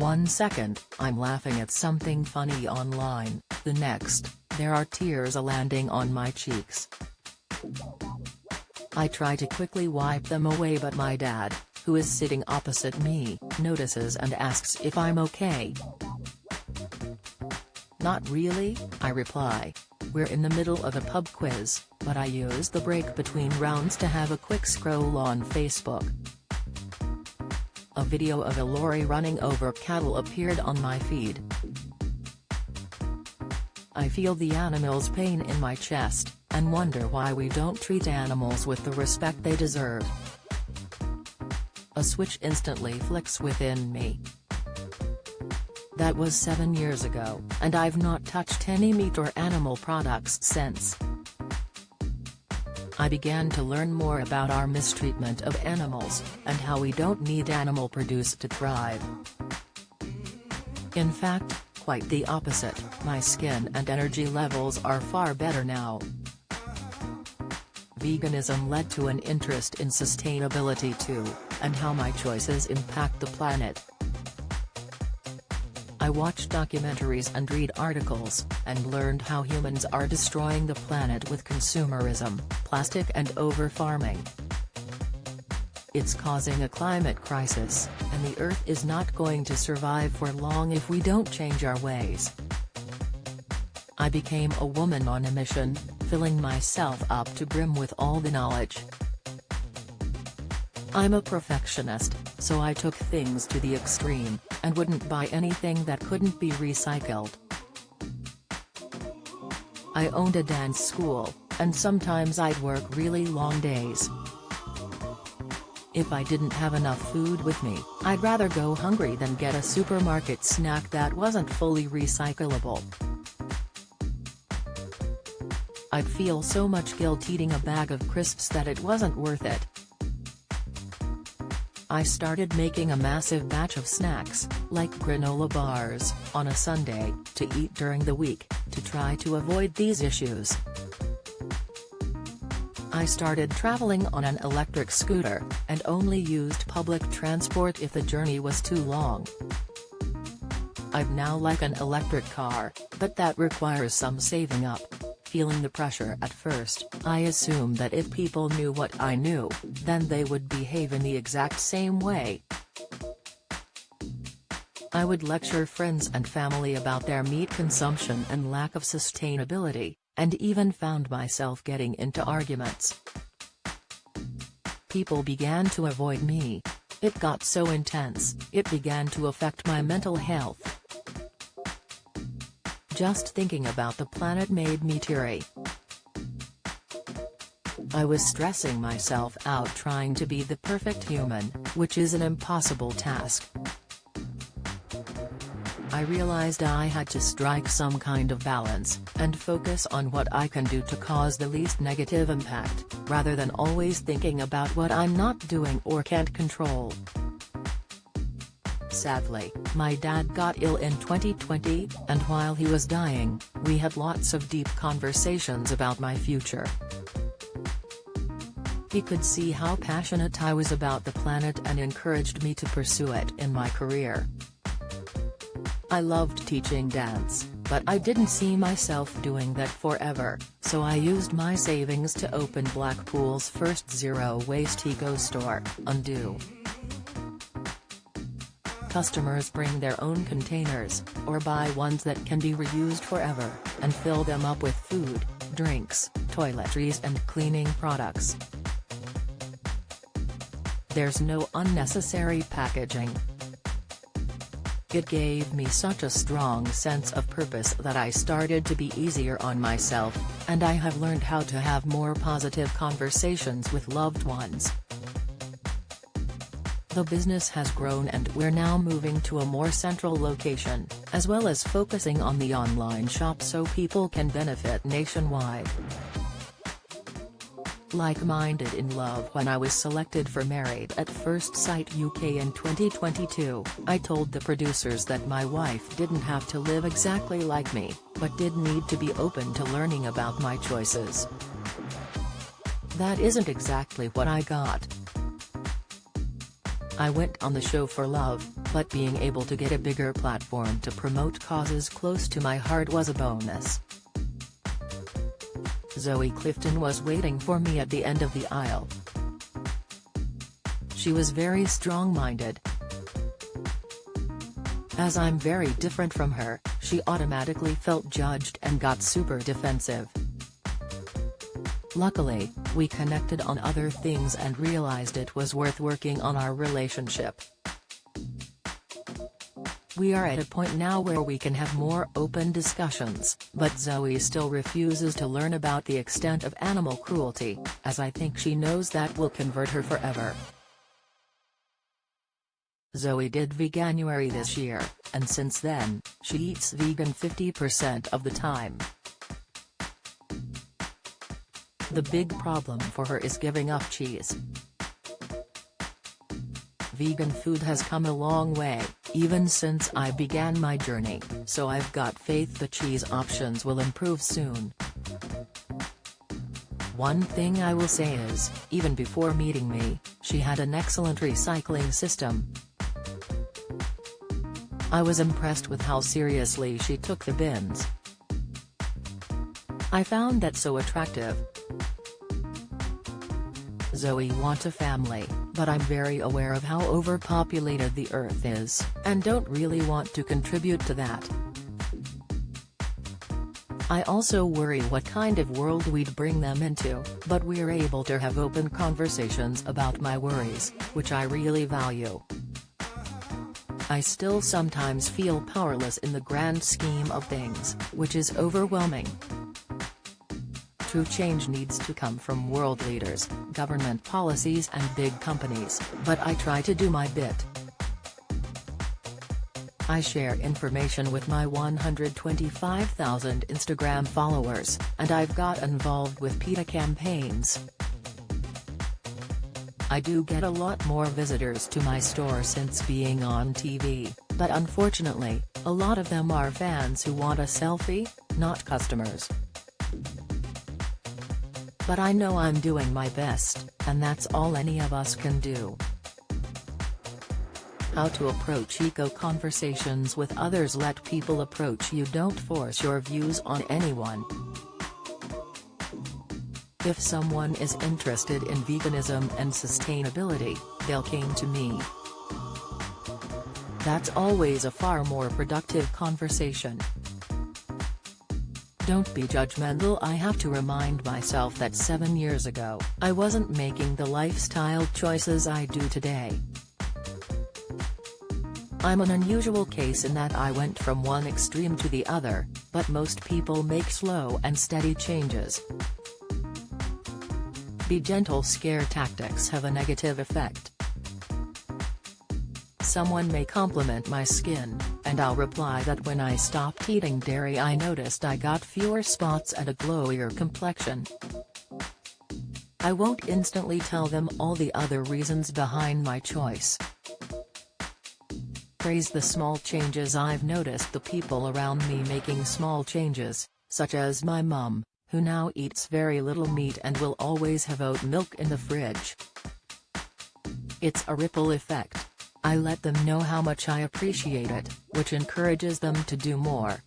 1 second, I'm laughing at something funny online, the next, there are tears landing on my cheeks. I try to quickly wipe them away, but my dad, who is sitting opposite me, notices and asks if I'm okay. "Not really," I reply. "We're in the middle of a pub quiz, but I use the break between rounds to have a quick scroll on Facebook." A video of a lorry running over cattle appeared on my feed. I feel the animal's pain in my chest, and wonder why we don't treat animals with the respect they deserve. A switch instantly flicks within me. That was 7 years ago, and I've not touched any meat or animal products since. I began to learn more about our mistreatment of animals, and how we don't need animal produce to thrive. In fact, quite the opposite, my skin and energy levels are far better now. Veganism led to an interest in sustainability too, and how my choices impact the planet. I watch documentaries and read articles, and learned how humans are destroying the planet with consumerism, plastic and over-farming. It's causing a climate crisis, and the Earth is not going to survive for long if we don't change our ways. I became a woman on a mission, filling myself up to brim with all the knowledge. I'm a perfectionist, so I took things to the extreme, and wouldn't buy anything that couldn't be recycled. I owned a dance school, and sometimes I'd work really long days. If I didn't have enough food with me, I'd rather go hungry than get a supermarket snack that wasn't fully recyclable. I'd feel so much guilt eating a bag of crisps that it wasn't worth it. I started making a massive batch of snacks, like granola bars, on a Sunday, to eat during the week, to try to avoid these issues. I started traveling on an electric scooter, and only used public transport if the journey was too long. I'd now like an electric car, but that requires some saving up. Feeling the pressure at first, I assumed that if people knew what I knew, then they would behave in the exact same way. I would lecture friends and family about their meat consumption and lack of sustainability, and even found myself getting into arguments. People began to avoid me. It got so intense, it began to affect my mental health. Just thinking about the planet made me teary. I was stressing myself out trying to be the perfect human, which is an impossible task. I realized I had to strike some kind of balance, and focus on what I can do to cause the least negative impact, rather than always thinking about what I'm not doing or can't control. Sadly, my dad got ill in 2020, and while he was dying, we had lots of deep conversations about my future. He could see how passionate I was about the planet and encouraged me to pursue it in my career. I loved teaching dance, but I didn't see myself doing that forever, so I used my savings to open Blackpool's first zero-waste eco-store, Undo. Customers bring their own containers, or buy ones that can be reused forever, and fill them up with food, drinks, toiletries and cleaning products. There's no unnecessary packaging. It gave me such a strong sense of purpose that I started to be easier on myself, and I have learned how to have more positive conversations with loved ones. The business has grown and we're now moving to a more central location, as well as focusing on the online shop so people can benefit nationwide. Like-minded in love. When I was selected for Married at First Sight UK in 2022, I told the producers that my wife didn't have to live exactly like me, but did need to be open to learning about my choices. That isn't exactly what I got. I went on the show for love, but being able to get a bigger platform to promote causes close to my heart was a bonus. Zoe Clifton was waiting for me at the end of the aisle. She was very strong-minded. As I'm very different from her, she automatically felt judged and got super defensive. Luckily, we connected on other things and realized it was worth working on our relationship. We are at a point now where we can have more open discussions, but Zoe still refuses to learn about the extent of animal cruelty, as I think she knows that will convert her forever. Zoe did Veganuary this year, and since then, she eats vegan 50% of the time. The big problem for her is giving up cheese. Vegan food has come a long way, even since I began my journey, so I've got faith the cheese options will improve soon. One thing I will say is, even before meeting me, she had an excellent recycling system. I was impressed with how seriously she took the bins. I found that so attractive. Zoe wants a family, but I'm very aware of how overpopulated the earth is, and don't really want to contribute to that. I also worry what kind of world we'd bring them into, but we're able to have open conversations about my worries, which I really value. I still sometimes feel powerless in the grand scheme of things, which is overwhelming. True change needs to come from world leaders, government policies and big companies, but I try to do my bit. I share information with my 125,000 Instagram followers, and I've got involved with PETA campaigns. I do get a lot more visitors to my store since being on TV, but unfortunately, a lot of them are fans who want a selfie, not customers. But I know I'm doing my best, and that's all any of us can do. How to approach eco-conversations with others. Let people approach you, don't force your views on anyone. If someone is interested in veganism and sustainability, they'll come to me. That's always a far more productive conversation. Don't be judgmental. I have to remind myself that 7 years ago, I wasn't making the lifestyle choices I do today. I'm an unusual case in that I went from one extreme to the other, but most people make slow and steady changes. Be gentle. Scare tactics have a negative effect. Someone may compliment my skin, and I'll reply that when I stopped eating dairy I noticed I got fewer spots and a glowier complexion. I won't instantly tell them all the other reasons behind my choice. Praise the small changes. I've noticed the people around me making small changes, such as my mum, who now eats very little meat and will always have oat milk in the fridge. It's a ripple effect. I let them know how much I appreciate it, which encourages them to do more,